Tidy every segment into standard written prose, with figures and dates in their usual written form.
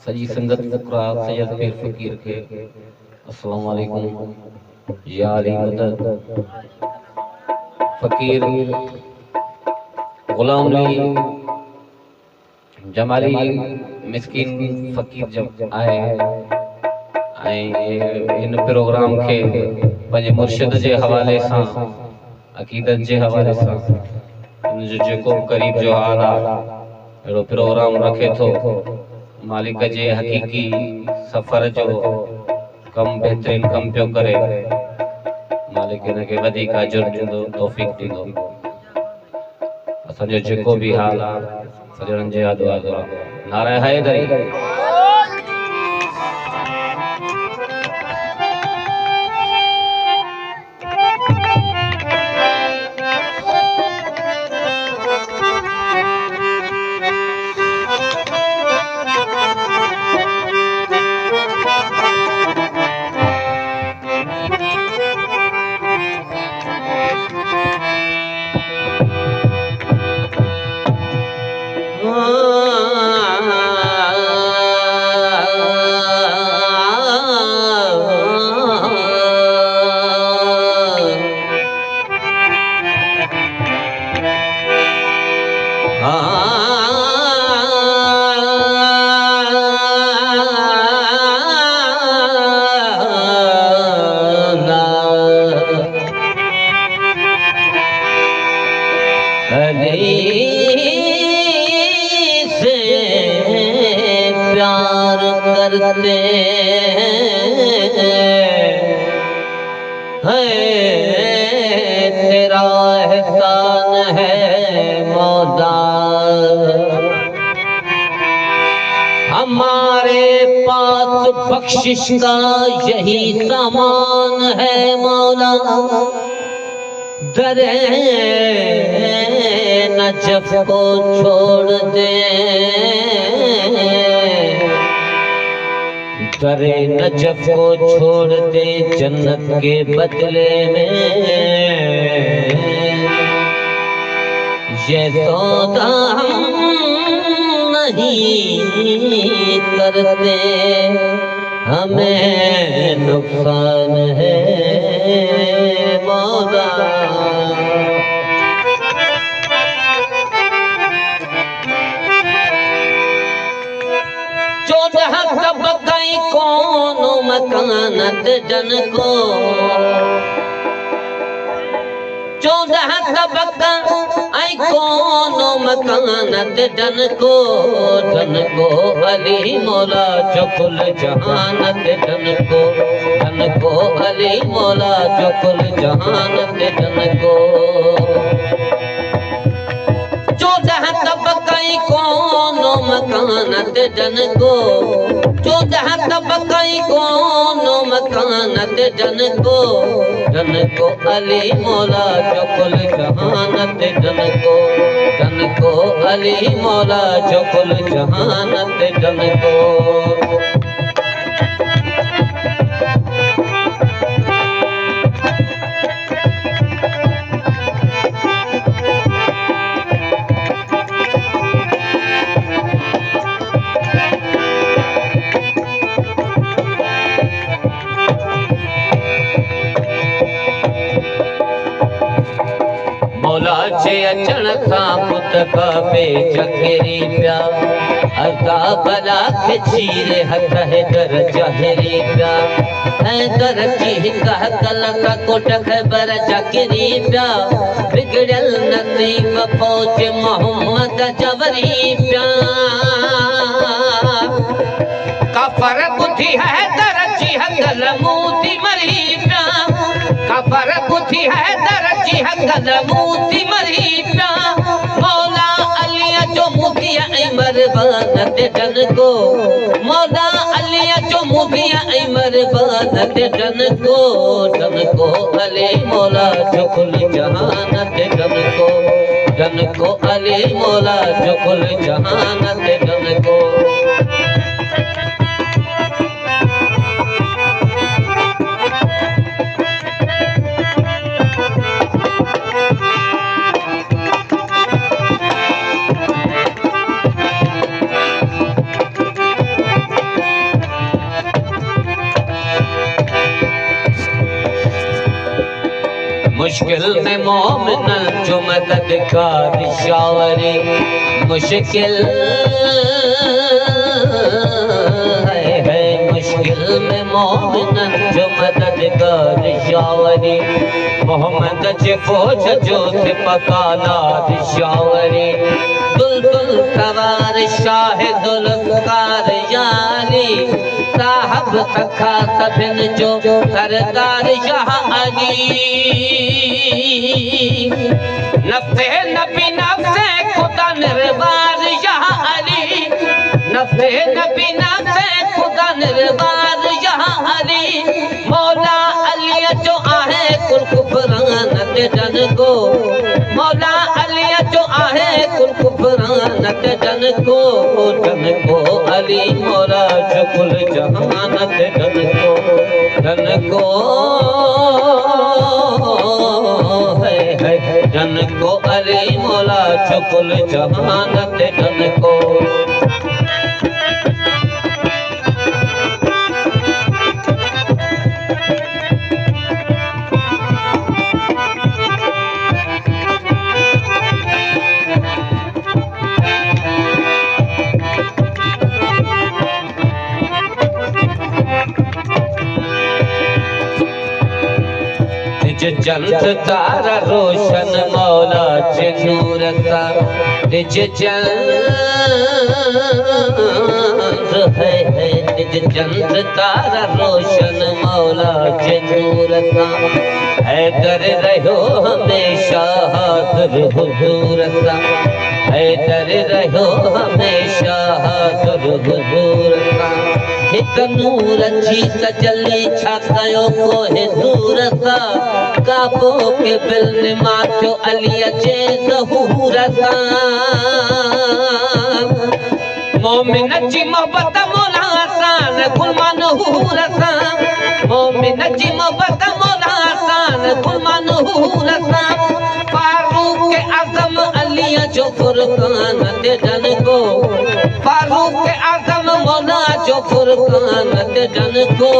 सजी संगत फुकरा सैयद पीर फकीर के अस्सलाम वालेकुम। या अली मदद फकीर गुलाम अली जमाली मिस्किन फकीर जब आए इन प्रोग्राम के पंहिंजे मुर्शिद जे हवाले सां अक़ीदत जे हवाले सां इन जो जेको करीब जो हाल आहे अहिड़ो प्रोग्राम रखे थो। मालिक जे हक़ीक़ी सफ़र जो कम बेहतरीन कम पियो करे। मालिक इनके वधीक अजुर ॾींदो तौफ़ीक़ ॾींदो। असांजो जेको बि हाल आहे सॼणनि जे दुआ दुआ नारे हैदरी। से प्यार करते हैं तेरा एहसान है मौला। हमारे पास बख्शिश का यही सामान है मौला। दरे नजफ को छोड़ दे, दरे नजफ को छोड़ दे जन्नत के बदले में। ये सौदा हम नहीं करते, हमें नुकसान है मौला। तबकाई कोनो मकानत जन को, 14 तबका आई कोनो मकानत जन को अली मौला जो कुल जहानत जन को अली मौला जो कुल जहानत जन को। 14 तबकाई कोनो मकानत जन को, 14 तबकाई कोनो मकानत जन को अली मौला जो कुल जहानत जन को अली मौला जो कुल जहानत जन को। मौला जे अचण खां पुत बाबे चकेरी पिया, अदा भला खे चीरे हथ हैदर जहरी पिया। हैदर जी हिक हकल का कोट ख़ैबर चकेरी पिया, बिगड़ल नसीब फौज मोहम्मद जवरी पिया। कफर बुद्धि हैदर जी हकल मूती मरी पिया, कफर बुद्धि हैदर जी हकल मूती मरी पिया। मौला अली जो मुखिया ऐं मरबानत जन को, मौला अली जो मुखिया ऐं मरबानत जन को अली मौला जो कुल जहानत जन को अली मौला जो कुल जहानत जन को। मुश्किल में मोमिनन जो मददगार शावरी मुश्किल है मुश्किल में मोमिनन जो मददगार शावरी मोहम्मद जे फौज जो थे पकालार शावरी बुलबुल सवार शाहिदुल कार यारी साहब सखा सभिन जो सरदार शाह अली नफ़े नबी नफ़े खुदा निर्वार शाह अली नफ़े नबी नफ़े खुदा निर्वार शाह अली मौला अली जो आहे कुल कुफरान ते जन को मौला अली जो आहे कुल कुफरान ते जन को अली मौला जो कुल जहान ते जन को है जन को अली मौला जो कुल जहान ते जन को जंत तारा रोशन मौला जे नूर सा निज जंत है निज जंत तारा रोशन मौला जे नूर सा है डर रहो हमेशा हाज़िर हुजूर सा है डर रहो हमेशा हाज़िर हुजूर सा हिक नूर जी तजल्ली छा कयो कोहे दूर सा काबो के बिल ने माचो अली जे ज़हूर सा मोमिन जी मोहब्बत मौला सान गुलमान हूर सा मोमिन जी मोहब्बत मौला सान गुलमान हूर सा फारूक आज़म अली जो फुरकान ते जन को फारूक आज़म मौला जो फुरकान ते जन को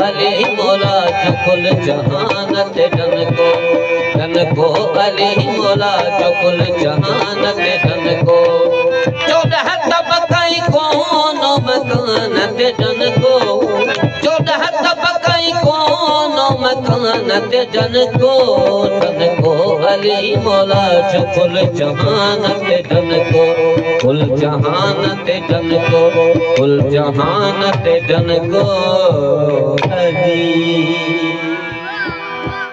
अली मौला जो कुल जहान ते जन को अली मौला जो कुल जहान ते जन को 14 तबक़ाई कोनो मकान ते जन को 14 तबक़ाई कोनो मकान ते जन को अली मौला जो कुल जहान ते जन को कुल जहान ते जन को कुल जहान ते जन को अली